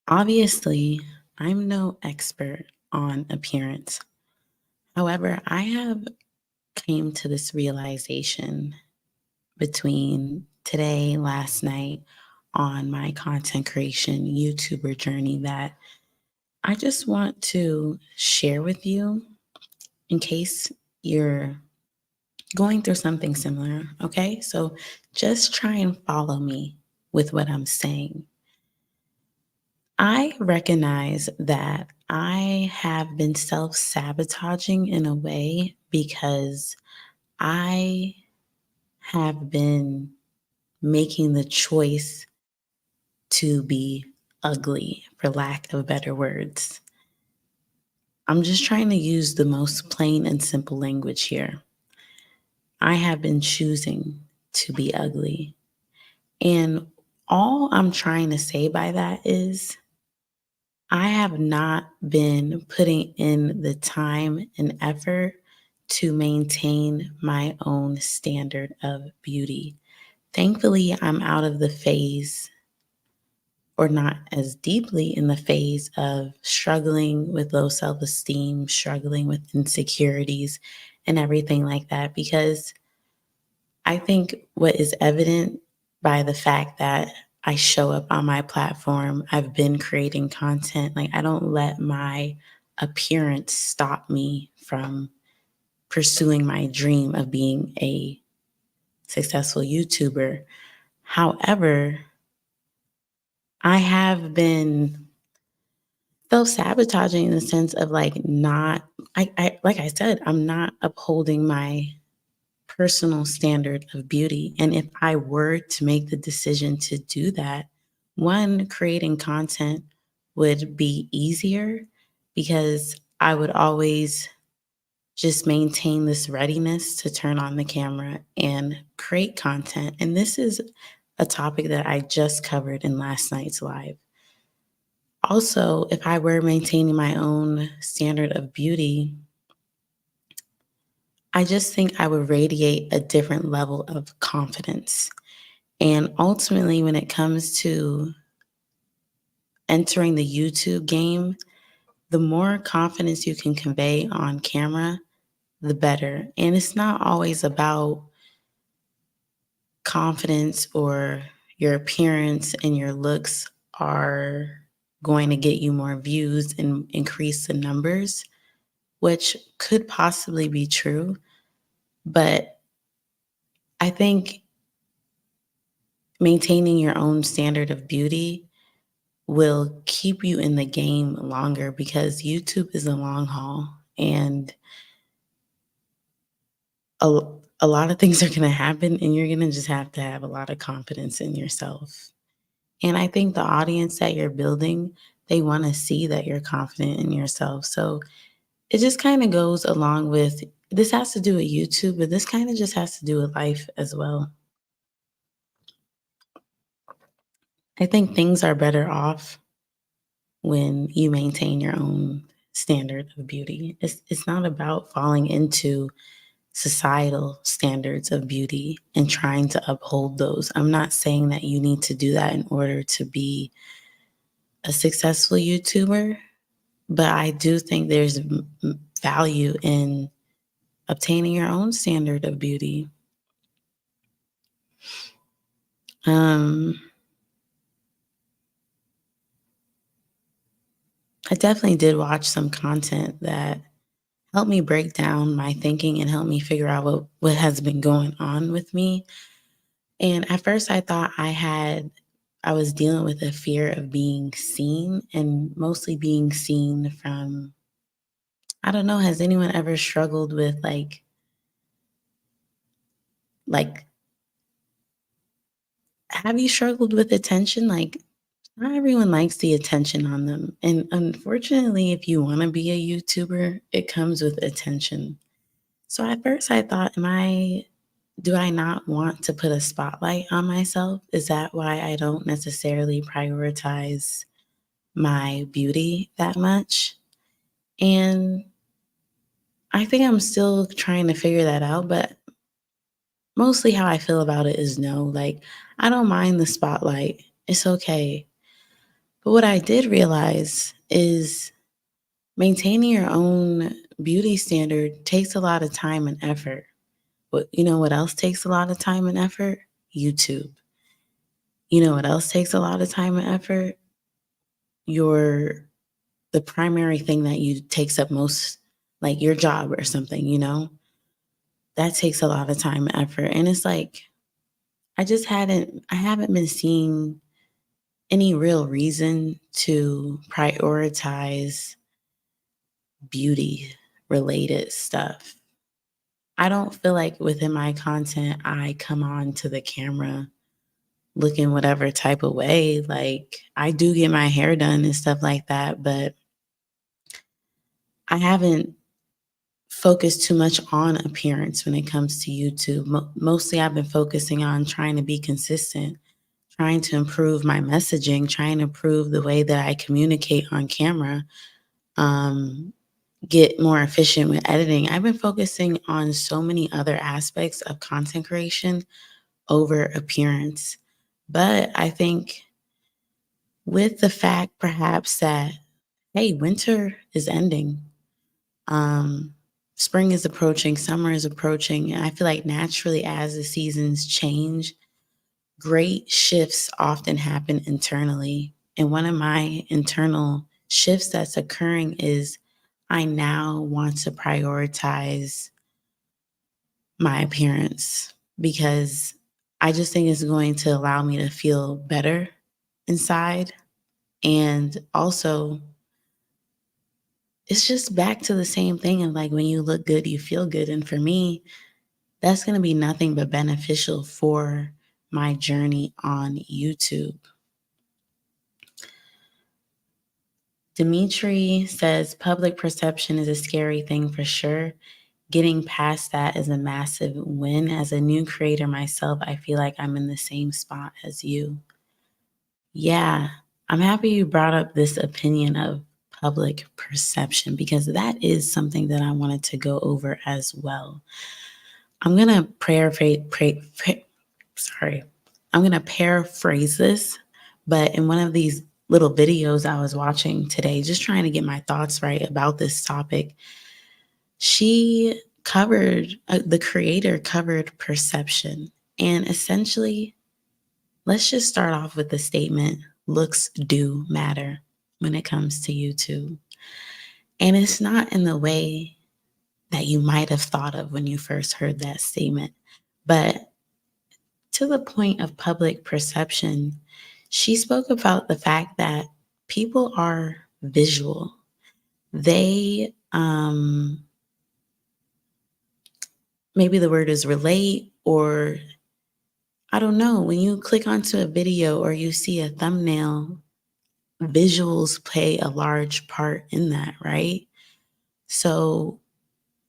Obviously, I'm no expert on appearance. However, I have came to this realization between today, last night, on my content creation YouTuber journey that I just want to share with you in case you're going through something similar. Okay. So just try and follow me with what I'm saying. I recognize that I have been self sabotaging in a way because I have been making the choice to be ugly, for lack of better words. I'm just trying to use the most plain and simple language here. I have been choosing to be ugly. And all I'm trying to say by that is I have not been putting in the time and effort to maintain my own standard of beauty. Thankfully, I'm out of the phase, or not as deeply in the phase, of struggling with low self esteem, struggling with insecurities, and everything like that. Because I think what is evident by the fact that I show up on my platform, I've been creating content, like I don't let my appearance stop me from pursuing my dream of being a successful YouTuber. However, I have been self sabotaging in the sense of like not, like I said, I'm not upholding my personal standard of beauty. And if I were to make the decision to do that, one, creating content would be easier because I would always just maintain this readiness to turn on the camera and create content. And this is a topic that I just covered in last night's live. Also, if I were maintaining my own standard of beauty, I just think I would radiate a different level of confidence. And ultimately, when it comes to entering the YouTube game, the more confidence you can convey on camera, the better. And it's not always about confidence or your appearance and your looks are going to get you more views and increase the numbers, which could possibly be true. But I think maintaining your own standard of beauty will keep you in the game longer because YouTube is a long haul and a, a lot of things are going to happen and you're going to just have to have a lot of confidence in yourself. And I think the audience that you're building, they want to see that you're confident in yourself. So it just kind of goes along with this has to do with YouTube, but this kind of just has to do with life as well. I think things are better off when you maintain your own standard of beauty. It's not about falling into societal standards of beauty and trying to uphold those. I'm not saying that you need to do that in order to be a successful YouTuber, but I do think there's value in obtaining your own standard of beauty. Um, I definitely did watch some content that helped me break down my thinking and help me figure out what has been going on with me. And at first I thought I was dealing with a fear of being seen and mostly being seen from, I don't know, has anyone ever struggled with like have you struggled with attention? Like not everyone likes the attention on them. And unfortunately, if you want to be a YouTuber, it comes with attention. So at first I thought, do I not want to put a spotlight on myself? Is that why I don't necessarily prioritize my beauty that much? And I think I'm still trying to figure that out, but mostly how I feel about it is no. Like, I don't mind the spotlight. It's okay. But what I did realize is maintaining your own beauty standard takes a lot of time and effort. But you know what else takes a lot of time and effort? YouTube. You know what else takes a lot of time and effort? Your the primary thing that you takes up most, like your job or something, that takes a lot of time and effort. And it's like I haven't been seeing any real reason to prioritize beauty related stuff. I don't feel like within my content I come on to the camera looking whatever type of way. Like, I do get my hair done and stuff like that, but I haven't focused too much on appearance when it comes to YouTube. Mostly I've been focusing on trying to be consistent, trying to improve my messaging, trying to improve the way that I communicate on camera, um, get more efficient with editing. I've been focusing on so many other aspects of content creation over appearance. But I think with the fact perhaps that, hey, winter is ending. Um, Spring is approaching, summer is approaching, and I feel like naturally as the seasons change, great shifts often happen internally. And one of my internal shifts that's occurring is I now want to prioritize my appearance because I just think it's going to allow me to feel better inside. And also, it's just back to the same thing of like when you look good, you feel good. And for me, that's going to be nothing but beneficial for my journey on YouTube. Dimitri says public perception is a scary thing for sure. Getting past that is a massive win. As a new creator myself, I feel like I'm in the same spot as you. Yeah, I'm happy you brought up this opinion of public perception because that is something that I wanted to go over as well. I'm gonna sorry. I'm gonna paraphrase this, but in one of these little videos I was watching today, just trying to get my thoughts right about this topic, she the creator covered perception. And essentially, let's just start off with the statement looks do matter when it comes to YouTube. And it's not in the way that you might have thought of when you first heard that statement. But to the point of public perception, she spoke about the fact that people are visual. They, maybe the word is relate, or I don't know, when you click onto a video or you see a thumbnail, visuals play a large part in that, right? So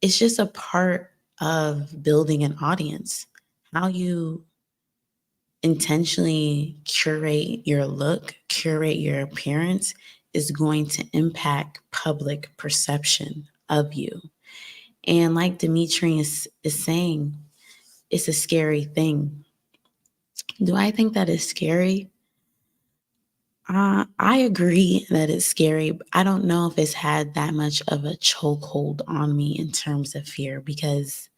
it's just a part of building an audience. How you intentionally curate your look, curate your appearance is going to impact public perception of you. And like Dimitri is saying, it's a scary thing. Do I think that is scary? I agree that it's scary. But I don't know if it's had that much of a chokehold on me in terms of fear because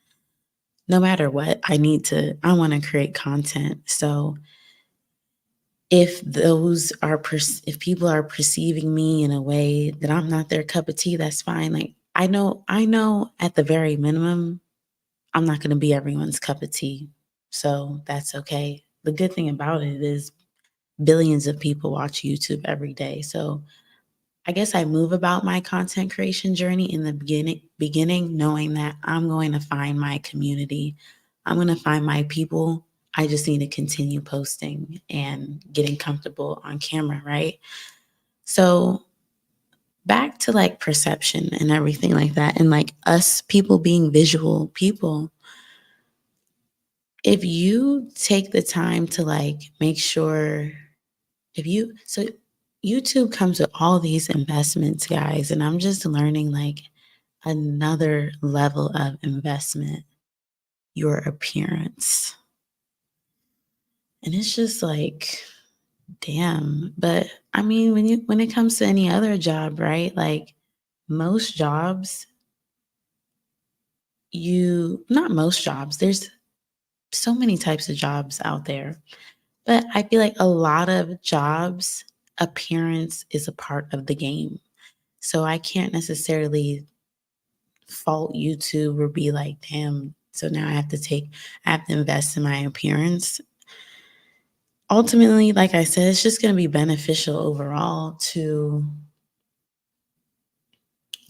no matter what, I want to create content. So if people are perceiving me in a way that I'm not their cup of tea, that's fine. Like I know at the very minimum, I'm not going to be everyone's cup of tea. So that's okay. The good thing about it is billions of people watch YouTube every day. So I guess I move about my content creation journey in the beginning knowing that I'm going to find my community. I'm going to find my people. I just need to continue posting and getting comfortable on camera, right? So back to like perception and everything like that and like us people being visual people. If you take the time to like make sure if you so YouTube comes with all these investments, guys, and I'm just learning like another level of investment. your appearance. And it's just like, damn. But I mean, when it comes to any other job, right? Like most jobs, not most jobs, there's so many types of jobs out there. But I feel like a lot of jobs, appearance is a part of the game. So I can't necessarily fault YouTube or be like, damn, so now I have to invest in my appearance. Ultimately, like I said, it's just going to be beneficial overall to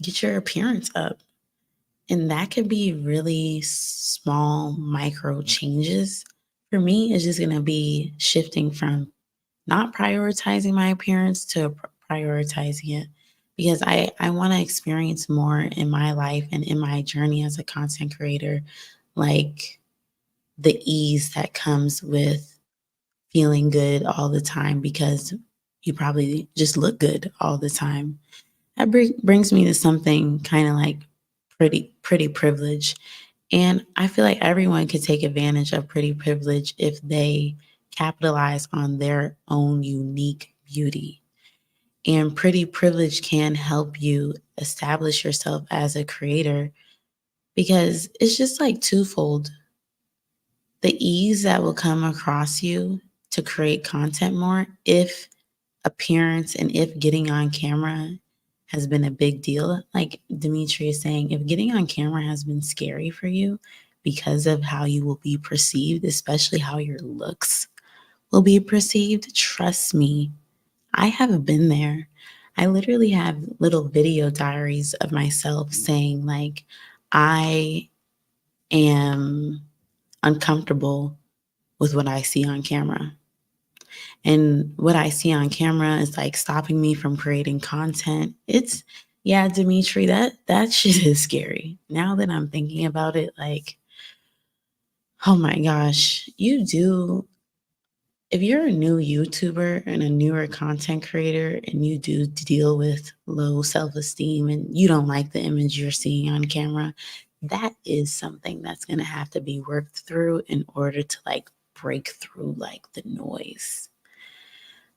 get your appearance up. And that could be really small, micro changes. For me, it's just going to be shifting from not prioritizing my appearance to prioritizing it because I want to experience more in my life and in my journey as a content creator, like the ease that comes with feeling good all the time because you probably just look good all the time. That brings me to something kind of like pretty privilege. And I feel like everyone could take advantage of pretty privilege if they capitalize on their own unique beauty. And pretty privilege can help you establish yourself as a creator because it's just like twofold. The ease that will come across you to create content more if appearance and if getting on camera has been a big deal. Like Dimitri is saying, if getting on camera has been scary for you because of how you will be perceived, especially how your looks will be perceived, trust me, I have been there. I literally have little video diaries of myself saying, like, I am uncomfortable with what I see on camera. And what I see on camera is like stopping me from creating content. Yeah, Dimitri, that shit is scary. Now that I'm thinking about it, like, oh my gosh, if you're a new YouTuber and a newer content creator and you do deal with low self-esteem and you don't like the image you're seeing on camera, that is something that's going to have to be worked through in order to like break through like the noise.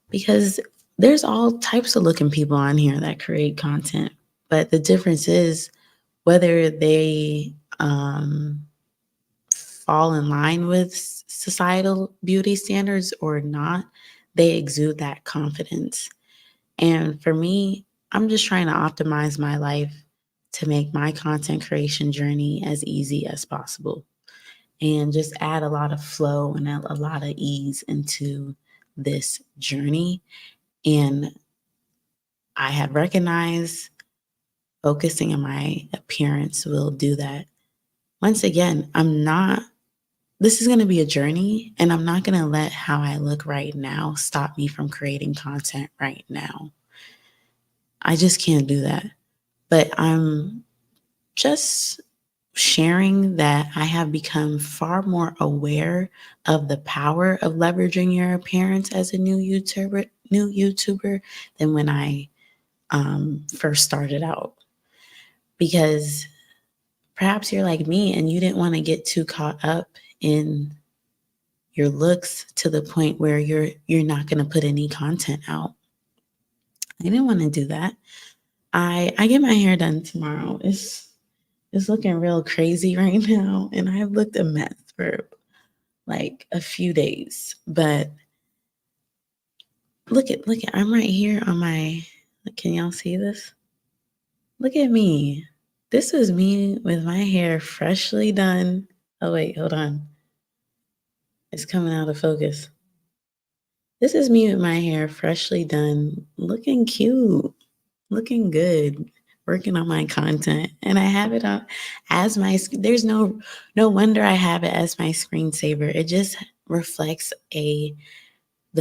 Because there's all types of looking people on here that create content, but the difference is whether they fall in line with societal beauty standards or not, they exude that confidence. And for me, I'm just trying to optimize my life to make my content creation journey as easy as possible and just add a lot of flow and a lot of ease into this journey. And I have recognized focusing on my appearance will do that. Once again, this is going to be a journey, and I'm not going to let how I look right now stop me from creating content right now. I just can't do that. But I'm just sharing that I have become far more aware of the power of leveraging your appearance as a new YouTuber than when I first started out. Because perhaps you're like me and you didn't want to get too caught up in your looks to the point where you're not going to put any content out. I didn't want to do that. I get my hair done tomorrow. It's looking real crazy right now, and I've looked a mess for like a few days. But look at I'm right here on my. Can y'all see this? Look at me. This was me with my hair freshly done. Oh wait, hold on. It's coming out of focus. This is me with my hair freshly done, looking cute, looking good, working on my content. And I have it on as there's no wonder I have it as my screensaver. It just reflects the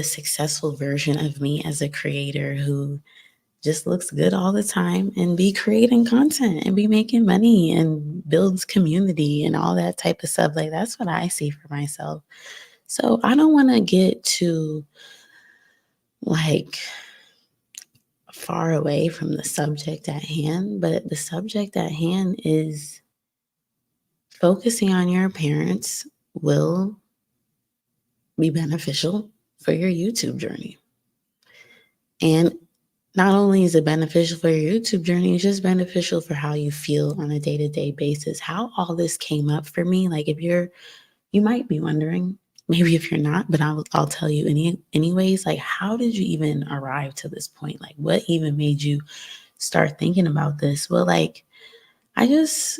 successful version of me as a creator who just looks good all the time and be creating content and be making money and builds community and all that type of stuff. Like that's what I see for myself. So I don't want to get too like far away from the subject at hand, but the subject at hand is focusing on your appearance will be beneficial for your YouTube journey. And not only is it beneficial for your YouTube journey, it's just beneficial for how you feel on a day-to-day basis. How all this came up for me, like if you might be wondering, maybe if you're not, but I'll tell you anyways, like how did you even arrive to this point? Like what even made you start thinking about this? Well, like I just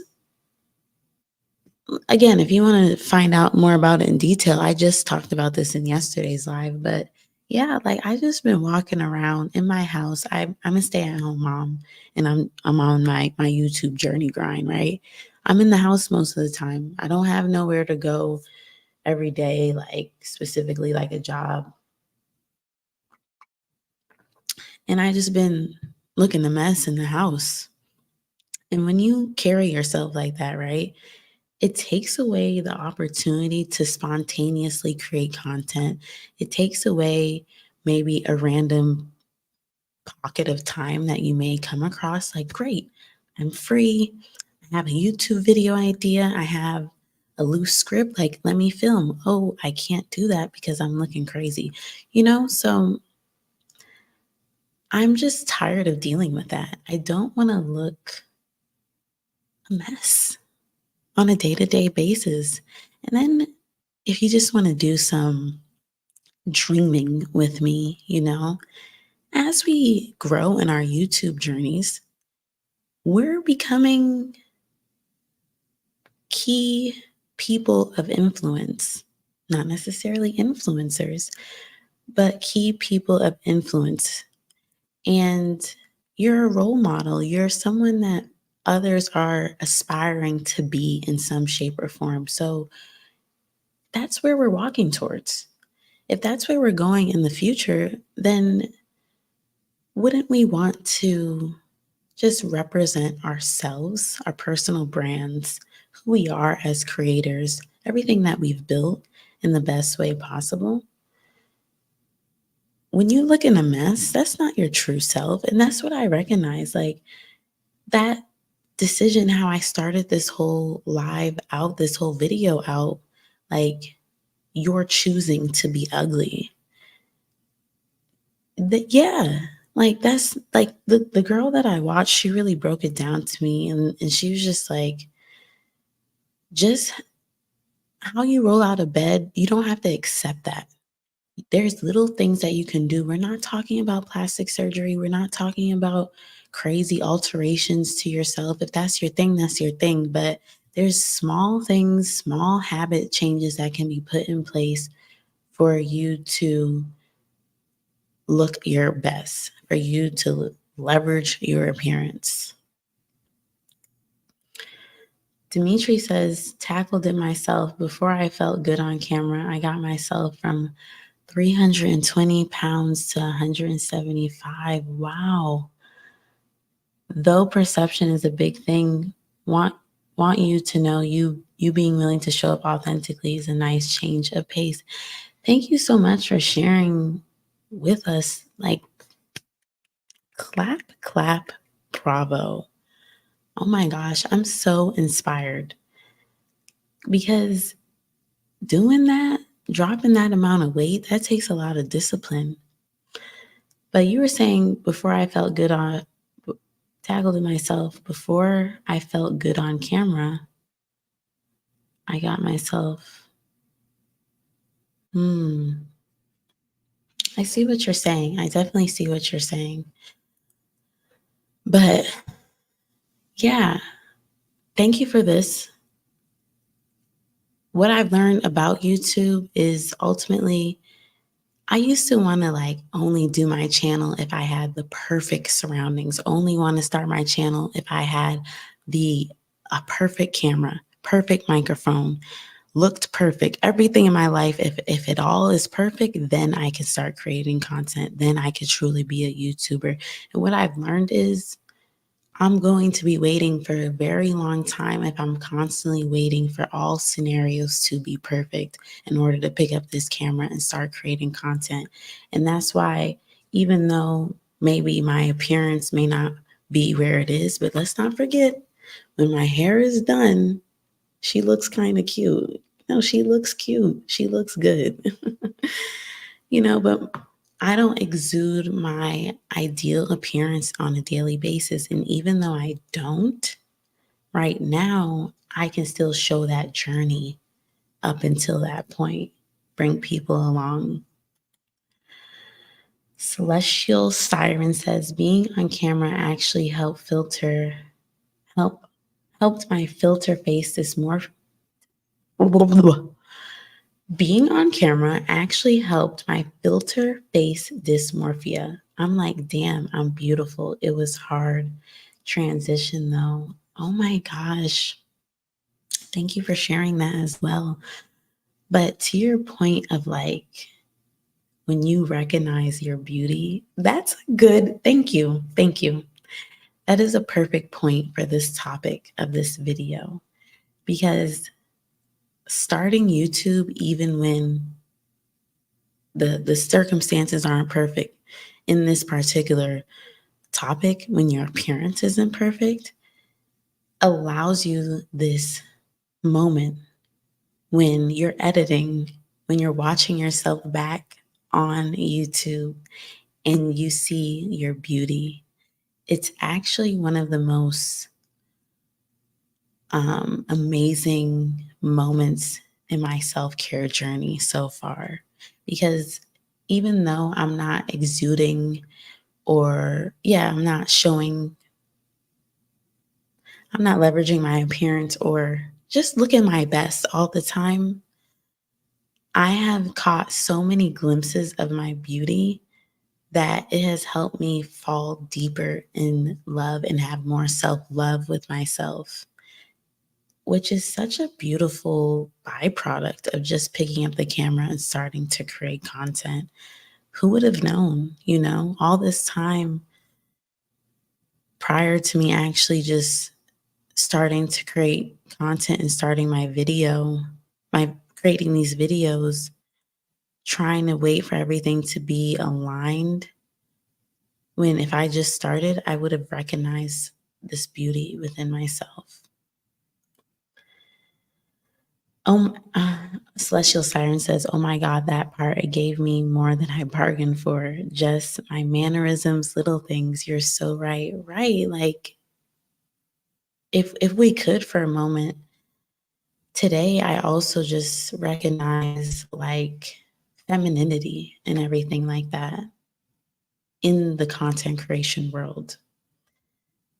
again, if you want to find out more about it in detail, I just talked about this in yesterday's live, but yeah, like I just been walking around in my house. I'm a stay-at-home mom and I'm on my YouTube journey grind, right? I'm in the house most of the time. I don't have nowhere to go every day, like specifically like a job. And I just been looking a mess in the house. And when you carry yourself like that, right? It takes away the opportunity to spontaneously create content. It takes away maybe a random pocket of time that you may come across like, great, I'm free. I have a YouTube video idea. I have a loose script. Like, let me film. Oh, I can't do that because I'm looking crazy. So I'm just tired of dealing with that. I don't want to look a mess on a day to day basis. And then if you just want to do some dreaming with me, as we grow in our YouTube journeys, we're becoming key people of influence, not necessarily influencers, but key people of influence. And you're a role model, you're someone that others are aspiring to be in some shape or form. So that's where we're walking towards. If that's where we're going in the future, then wouldn't we want to just represent ourselves, our personal brands, who we are as creators, everything that we've built in the best way possible? When you look in a mess, that's not your true self. And that's what I recognize. Like that decision, how I started this whole live out, this whole video out, like you're choosing to be ugly. Yeah, like that's like the girl that I watched, she really broke it down to me and she was just like, just how you roll out of bed, you don't have to accept that. There's little things that you can do. We're not talking about plastic surgery. We're not talking about crazy alterations to yourself. If that's your thing, that's your thing. But there's small things, small habit changes that can be put in place for you to look your best, for you to leverage your appearance. Dimitri says, tackled it myself before I felt good on camera. I got myself from 320 pounds to 175. Wow. Though perception is a big thing, want you to know you being willing to show up authentically is a nice change of pace. Thank you so much for sharing with us. Like, clap, clap, bravo. Oh my gosh, I'm so inspired because doing that, dropping that amount of weight, that takes a lot of discipline. But you were saying before I felt good on, tackled it myself, before I felt good on camera, I got myself, I see what you're saying. I definitely see what you're saying. But yeah, thank you for this. What I've learned about YouTube is ultimately I used to want to like only do my channel if I had the perfect surroundings, only want to start my channel if I had a perfect camera, perfect microphone, looked perfect. Everything in my life, if it all is perfect, then I can start creating content. Then I could truly be a YouTuber. And what I've learned is I'm going to be waiting for a very long time if I'm constantly waiting for all scenarios to be perfect in order to pick up this camera and start creating content. And that's why, even though maybe my appearance may not be where it is, but let's not forget when my hair is done, She looks kind of cute. No, she looks cute. She looks good. But I don't exude my ideal appearance on a daily basis. And even though I don't, right now, I can still show that journey up until that point, bring people along. Celestial Siren says being on camera actually help helped my filter face being on camera actually helped my filter face dysmorphia. I'm like, damn, I'm beautiful. It was hard transition though. Oh my gosh. Thank you for sharing that as well. But to your point of like, when you recognize your beauty, that's good. Thank you. Thank you. That is a perfect point for this topic of this video because starting YouTube, even when the circumstances aren't perfect in this particular topic, when your appearance isn't perfect, allows you this moment when you're editing, when you're watching yourself back on YouTube and you see your beauty. It's actually one of the most amazing moments in my self-care journey so far. Because even though I'm not exuding I'm not showing, I'm not leveraging my appearance or just looking my best all the time, I have caught so many glimpses of my beauty that it has helped me fall deeper in love and have more self love with myself, which is such a beautiful byproduct of just picking up the camera and starting to create content. Who would have known, all this time prior to me actually just starting to create content and starting my creating these videos, trying to wait for everything to be aligned. When if I just started, I would have recognized this beauty within myself. Celestial Siren says, "Oh my God, that part, it gave me more than I bargained for. Just my mannerisms, little things. You're so right." Right. Like if we could for a moment, today I also just recognize like femininity and everything like that in the content creation world.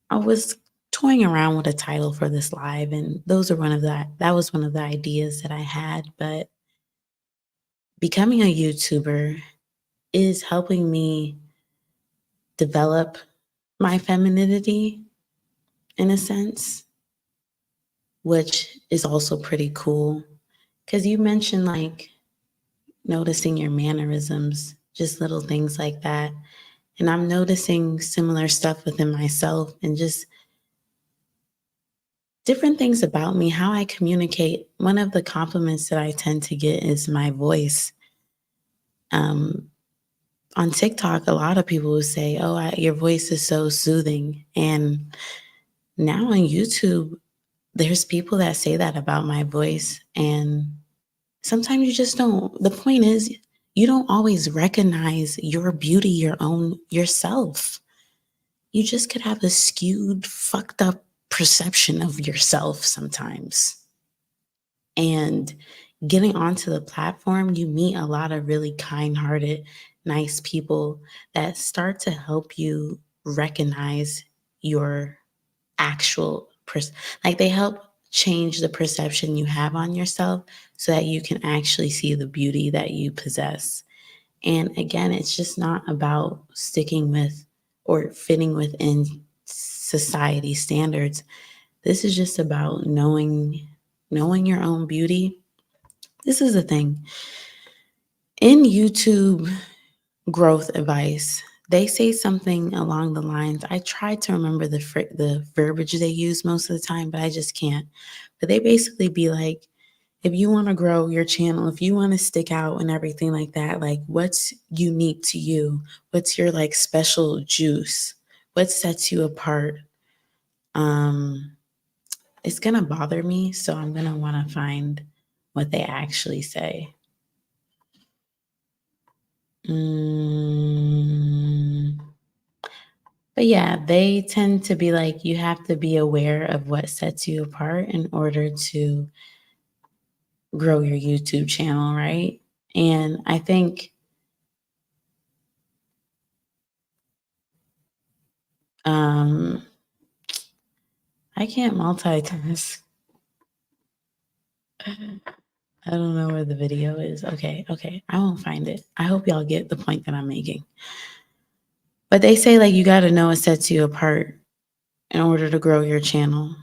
I was toying around with a title for this live, and that was one of the ideas that I had, but becoming a YouTuber is helping me develop my femininity in a sense, which is also pretty cool. Because you mentioned like noticing your mannerisms, just little things like that. And I'm noticing similar stuff within myself and just different things about me, how I communicate. One of the compliments that I tend to get is my voice. Um, on TikTok, a lot of people will say, "Oh, your voice is so soothing." And now on YouTube, there's people that say that about my voice. And sometimes you just don't. The point is, you don't always recognize your beauty, yourself. You just could have a skewed, fucked up perception of yourself sometimes. And getting onto the platform, you meet a lot of really kind hearted, nice people that start to help you recognize your actual, like they help change the perception you have on yourself so that you can actually see the beauty that you possess. And again, it's just not about sticking with or fitting within society standards. This is just about knowing your own beauty. This is the thing. In YouTube growth advice, they say something along the lines. I try to remember the verbiage they use most of the time, but I just can't. But they basically be like, if you want to grow your channel, if you want to stick out and everything like that, like what's unique to you? What's your like special juice? What sets you apart? Um, it's going to bother me. So I'm going to want to find what they actually say. Mm, but yeah, they tend to be like, you have to be aware of what sets you apart in order to grow your YouTube channel, right? And I think um, I can't multitask. I don't know where the video is. Okay. I won't find it. I hope y'all get the point that I'm making. But they say like you got to know what sets you apart in order to grow your channel.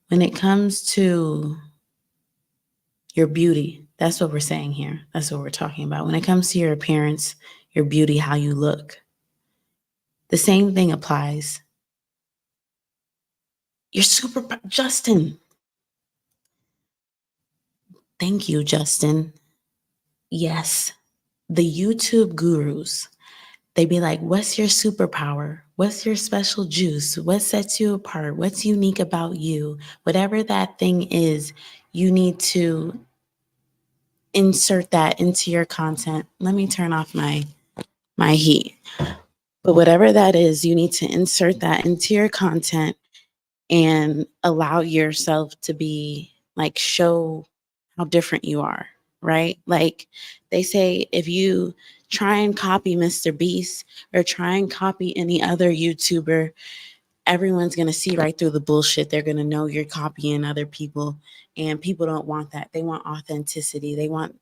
When it comes to your beauty, that's what we're saying here. That's what we're talking about. When it comes to your appearance, your beauty, how you look, the same thing applies. You're super, Justin. Thank you, Justin. Yes, the YouTube gurus, they be like, what's your superpower? What's your special juice? What sets you apart? What's unique about you? Whatever that thing is, you need to insert that into your content. Let me turn off my heat. But whatever that is, you need to insert that into your content and allow yourself to be like, show how different you are, right? Like they say, if you try and copy Mr. Beast or try and copy any other YouTuber, everyone's going to see right through the bullshit. They're going to know you're copying other people, and people don't want that. They want authenticity. They want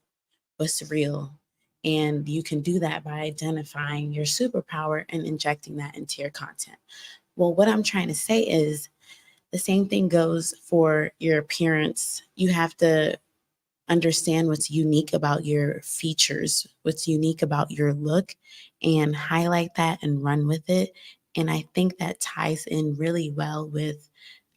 what's real. And you can do that by identifying your superpower and injecting that into your content. Well, what I'm trying to say is the same thing goes for your appearance. You have to understand what's unique about your features, what's unique about your look, and highlight that and run with it. And I think that ties in really well with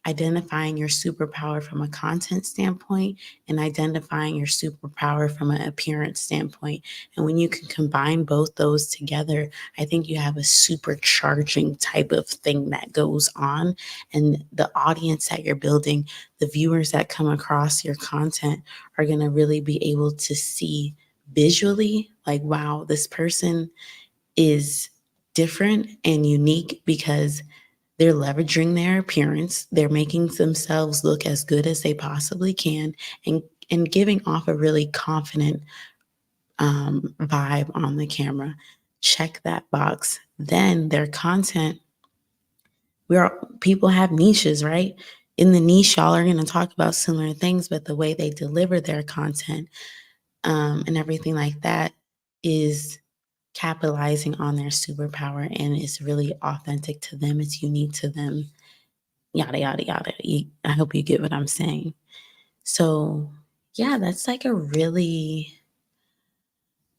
identifying your superpower from a content standpoint and identifying your superpower from an appearance standpoint. And when you can combine both those together, I think you have a supercharging type of thing that goes on. And the audience that you're building, the viewers that come across your content are going to really be able to see visually, like, wow, this person is different and unique because they're leveraging their appearance. They're making themselves look as good as they possibly can, and giving off a really confident vibe on the camera. Check that box. Then their content, people have niches, right? In the niche, y'all are going to talk about similar things, but the way they deliver their content and everything like that is capitalizing on their superpower, and it's really authentic to them. It's unique to them, yada, yada, yada. I hope you get what I'm saying. So, yeah, that's like a really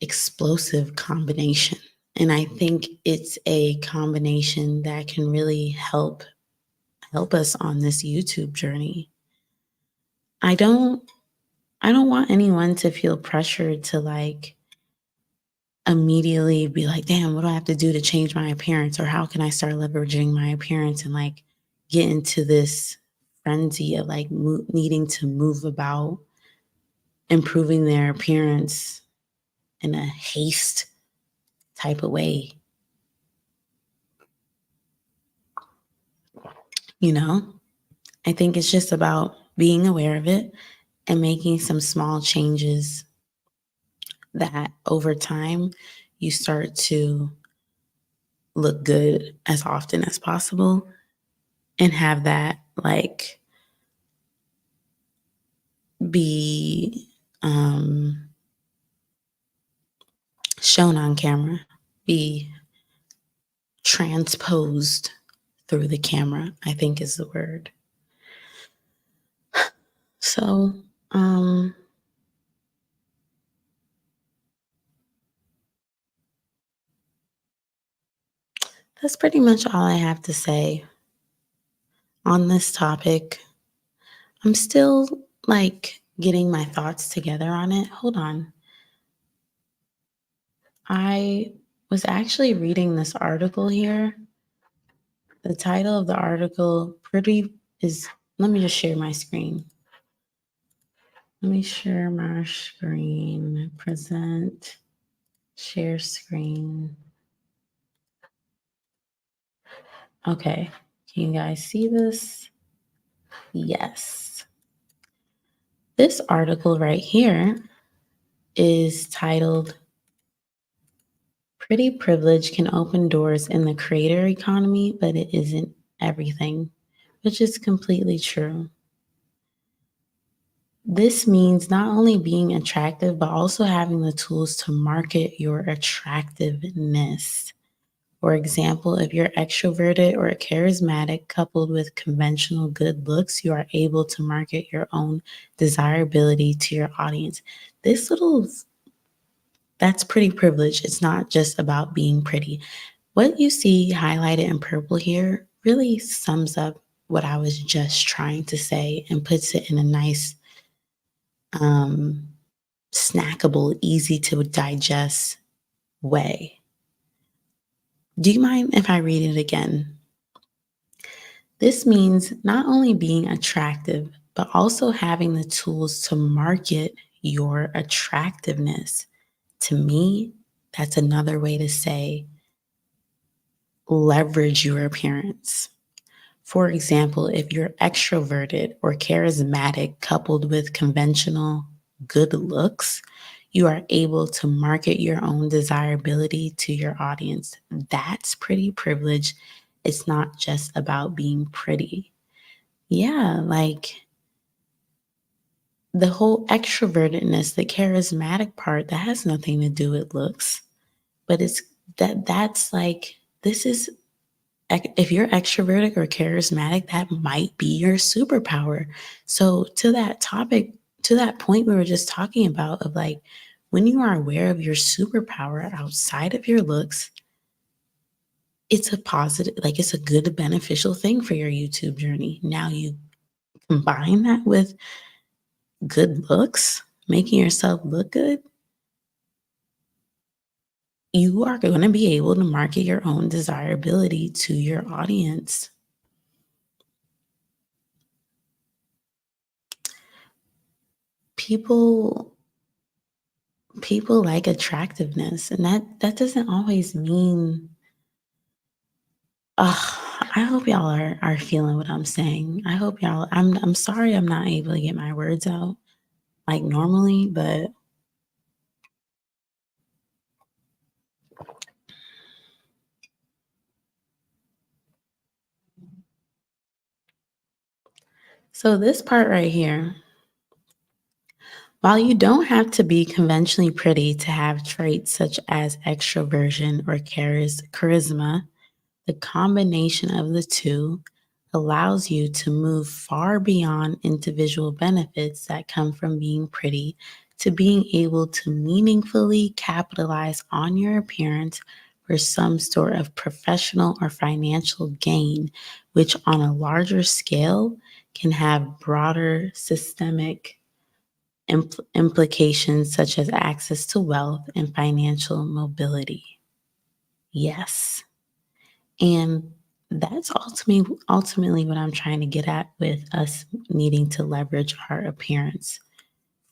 explosive combination. And I think it's a combination that can really help us on this YouTube journey. I don't I don't want anyone to feel pressured to like immediately be like, damn, what do I have to do to change my appearance? Or how can I start leveraging my appearance and like get into this frenzy of like needing to move about improving their appearance in a haste type of way. You know, I think it's just about being aware of it and making some small changes that over time you start to look good as often as possible and have that like be shown on camera, be transposed through the camera, I think is the word. So, that's pretty much all I have to say on this topic. I'm still like getting my thoughts together on it. Hold on. I was actually reading this article here The title of the article pretty is let me just share my screen. Let me share my screen. Present, share screen. Okay. Can you guys see this? Yes. This article right here is titled Pretty Privilege Can Open Doors in the Creator Economy, but it isn't everything, which is completely true. This means not only being attractive, but also having the tools to market your attractiveness. For example, if you're extroverted or charismatic coupled with conventional good looks, you are able to market your own desirability to your audience. This little, that's pretty privileged. It's not just about being pretty. What you see highlighted in purple here really sums up what I was just trying to say and puts it in a nice, um, snackable, easy to digest way. Do you mind if I read it again? This means not only being attractive, but also having the tools to market your attractiveness. To me, that's another way to say leverage your appearance. For example, if you're extroverted or charismatic coupled with conventional good looks, you are able to market your own desirability to your audience. That's pretty privileged. It's not just about being pretty. Yeah, like the whole extrovertedness, the charismatic part, that has nothing to do with looks, but it's that's like this is if you're extroverted or charismatic, that might be your superpower. So to that topic, to that point we were just talking about of like when you are aware of your superpower outside of your looks, it's a positive, like it's a good beneficial thing for your YouTube journey. Now you combine that with good looks, making yourself look good, you are going to be able to market your own desirability to your audience. People people like attractiveness, and that doesn't always mean I hope y'all are feeling what I'm saying. I hope y'all I'm sorry I'm not able to get my words out like normally, but so this part right here, while you don't have to be conventionally pretty to have traits such as extroversion or charisma, the combination of the two allows you to move far beyond individual benefits that come from being pretty to being able to meaningfully capitalize on your appearance for some sort of professional or financial gain, which on a larger scale can have broader systemic implications such as access to wealth and financial mobility. Yes. And that's ultimately what I'm trying to get at with us needing to leverage our appearance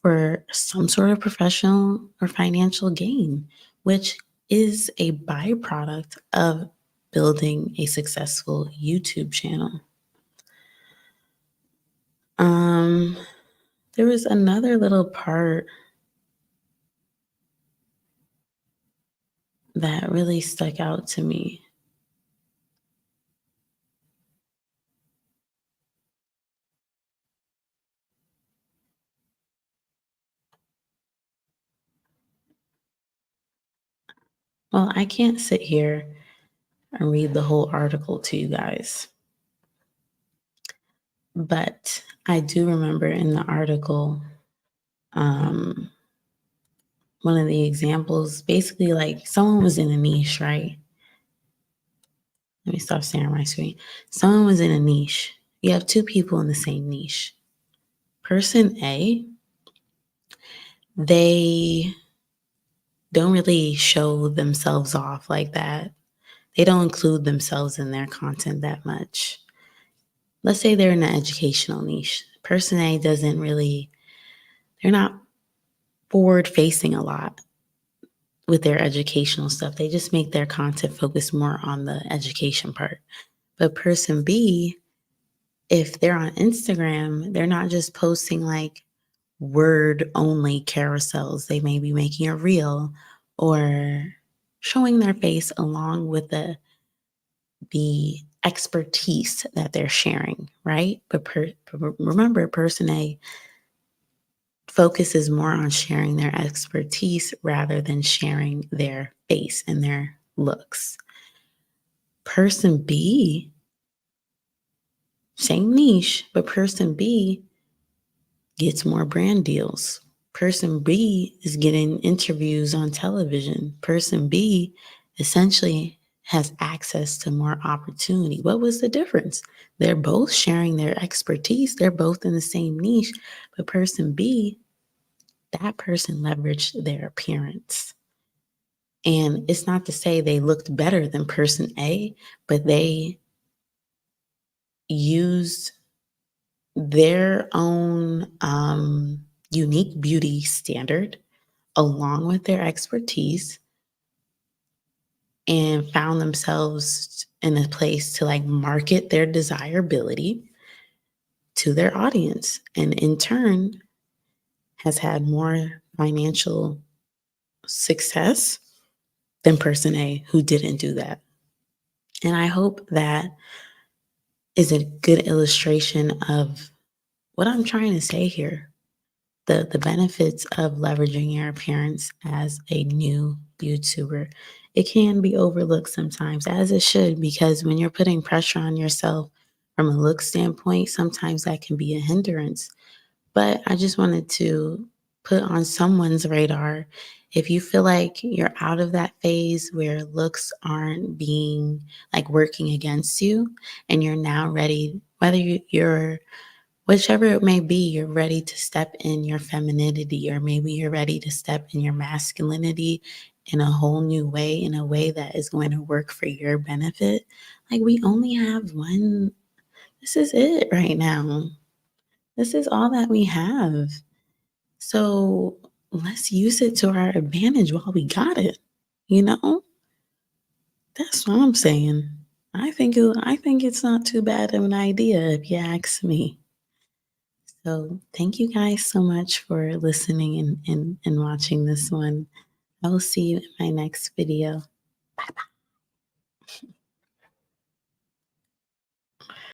for some sort of professional or financial gain, which is a byproduct of building a successful YouTube channel. Um, there was another little part that really stuck out to me. Well, I can't sit here and read the whole article to you guys. But I do remember in the article, um, one of the examples, basically like someone was in a niche, right? Let me stop staring at my screen. Someone was in a niche. You have two people in the same niche. Person A, they don't really show themselves off like that. They don't include themselves in their content that much. Let's say they're in an educational niche. Person A doesn't really, they're not forward facing a lot with their educational stuff. They just make their content focus more on the education part. But person B, if they're on Instagram, they're not just posting like word only carousels. They may be making a reel or showing their face along with the expertise that they're sharing, right? But remember, person A focuses more on sharing their expertise rather than sharing their face and their looks. Person B, same niche, but person B gets more brand deals. Person B is getting interviews on television. Person B essentially has access to more opportunity. What was the difference? They're both sharing their expertise. They're both in the same niche, but person B, that person leveraged their appearance. And it's not to say they looked better than person A, but they used their own unique beauty standard along with their expertise and found themselves in a place to like market their desirability to their audience. And in turn, has had more financial success than person A who didn't do that. And I hope that is a good illustration of what I'm trying to say here. The benefits of leveraging your appearance as a new YouTuber. It can be overlooked sometimes, as it should, because when you're putting pressure on yourself from a look standpoint, sometimes that can be a hindrance. But I just wanted to put on someone's radar. If you feel like you're out of that phase where looks aren't being like working against you and you're now ready, whether you're whichever it may be, you're ready to step in your femininity, or maybe you're ready to step in your masculinity in a whole new way, in a way that is going to work for your benefit. Like, we only have one. This is it right now. This is all that we have. So let's use it to our advantage while we got it. You know, that's what I'm saying. I think it's not too bad of an idea if you ask me. So thank you guys so much for listening and watching this one. I will see you in my next video. Bye bye.